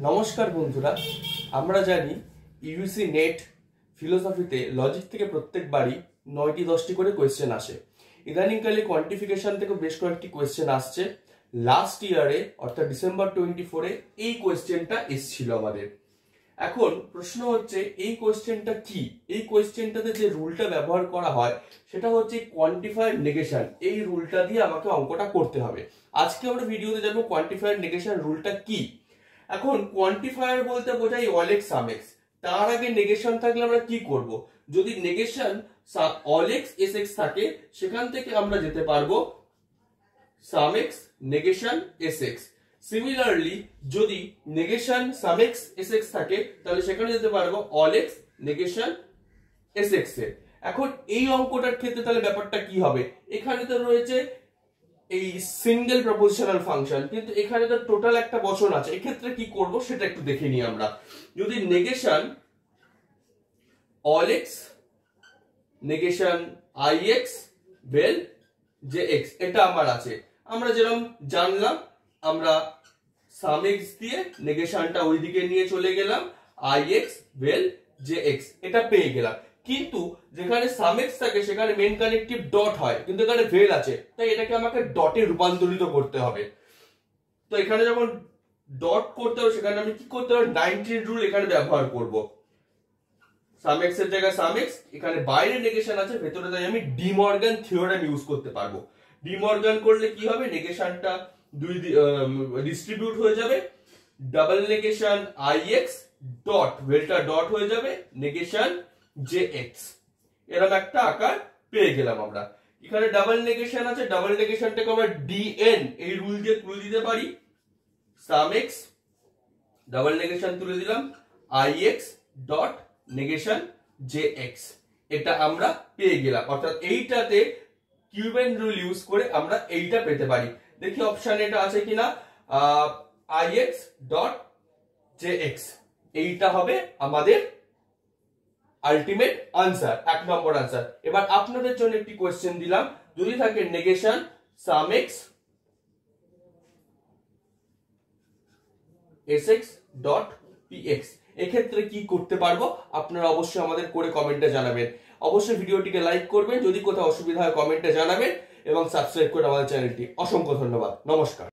নমস্কার বন্ধুরা, আমরা জানি ইউসি নেট ফিলোসফিতে লজিক থেকে প্রত্যেকবারই 9টি 10টি করে কোয়েশ্চেন আসে। ইদানিংকালে কোয়ান্টিফিকেশন থেকে বেশ কয়েকটি কোয়েশ্চেন আসছে। লাস্ট ইয়ারে অর্থাৎ ডিসেম্বর 24-এ এই কোয়েশ্চেনটা এসেছিল আমাদের। এখন প্রশ্ন হচ্ছে এই কোয়েশ্চেনটা কি? এই কোয়েশ্চেনটাতে যে রুলটা ব্যবহার করা হয় সেটা হচ্ছে কোয়ান্টিফায়ার নেগেশন। এই রুলটা দিয়ে আমাকে অঙ্কটা করতে হবে। আজকে আমরা ভিডিওতে জানবো কোয়ান্টিফায়ার নেগেশন রুলটা কি। এখন কোয়ান্টিফায়ার বলতে বোঝাই অল এক্স সাম এক্স। তার আগে নেগেশন থাকলে আমরা কি করব? যদি negation all x S x থাকে সেখান থেকে আমরা যেতে পারবো some x negation S x. Similarly যদি negation some x S x থাকে তাহলে সেখানে যেতে পারবো all x negation S x এর। এখন এই অঙ্কটার ক্ষেত্রে তাহলে ব্যাপারটা কি হবে? এখানে তো রয়েছে এই সিঙ্গেল প্রপোজিশনাল ফাংশন, কিন্তু এখানে তো টোটাল একটা বচন আছে। এক্ষেত্রে কি করব সেটা একটু দেখে নিই আমরা। যদি negation all x negation I X ভেল জে এক্স এটা আমার আছে, আমরা যেরকম জানলাম আমরা সাম এক্স দিয়ে নেগেশনটা ওইদিকে নিয়ে চলে গেলাম, আই এক্স ভেল জে এক্স এটা পেয়ে গেলাম। কিন্তু যেখানে সাম এক্স থাকে সেখানে মেন কানেক্টিভ ডট হয়, কিন্তু এখানে ভেল আছে, তাই এটাকে আমাকে ডটে রূপান্তরিত করতে হবে। তো এখানে যখন ডট করতে হবে সেখানে আমি কি করতে হবে? 90 রুল এখানে ব্যবহার করব। সাম এক্স এর জায়গায় সাম এক্স, এখানে বাইরে নেগেশন আছে, ভেতরে তাই আমি ডি মর্গান থিওরেম ইউজ করতে পারবো। ডি মর্গান করলে কি হবে? নেগেশনটা দুই ডিস্ট্রিবিউট হয়ে যাবে। Double negation I x dot ভেলটা ডট হয়ে যাবে নেগেশন জে এক্স। এরকম একটা আকার পেয়ে গেলাম আমরা। এখানে ডাবল নেগেশন আছে, ডাবল নেগেশনটাকে আমরা ডিএন এই রুল দিয়ে তুলে দিতে পারি। সাম এক্স ডাবল নেগেশন তুলে দিলাম I x dot negation J X, এটা আমরা পেয়ে গেলাম। অর্থাৎ এইটাতে কিউবেন রুল ইউজ করে আমরা এইটা পেতে পারি। দেখি অপশন এটা আছে কিনা। I x dot J x এইটা হবে আমাদের আলটিমেট আনসার, 1 নম্বর আনসার। এবার আপনাদের জন্য একটি কোয়েশ্চেন দিলাম, যদি থাকে negation some x S x dot P x, এক্ষেত্রে কি করতে পারবো আপনারা অবশ্যই আমাদের করে কমেন্টে জানাবেন। অবশ্যই ভিডিওটিকে লাইক করবেন, যদি কোথাও অসুবিধা হয় কমেন্টে জানাবেন এবং সাবস্ক্রাইব করে আমাদের চ্যানেলটি। অসংখ্য ধন্যবাদ, নমস্কার।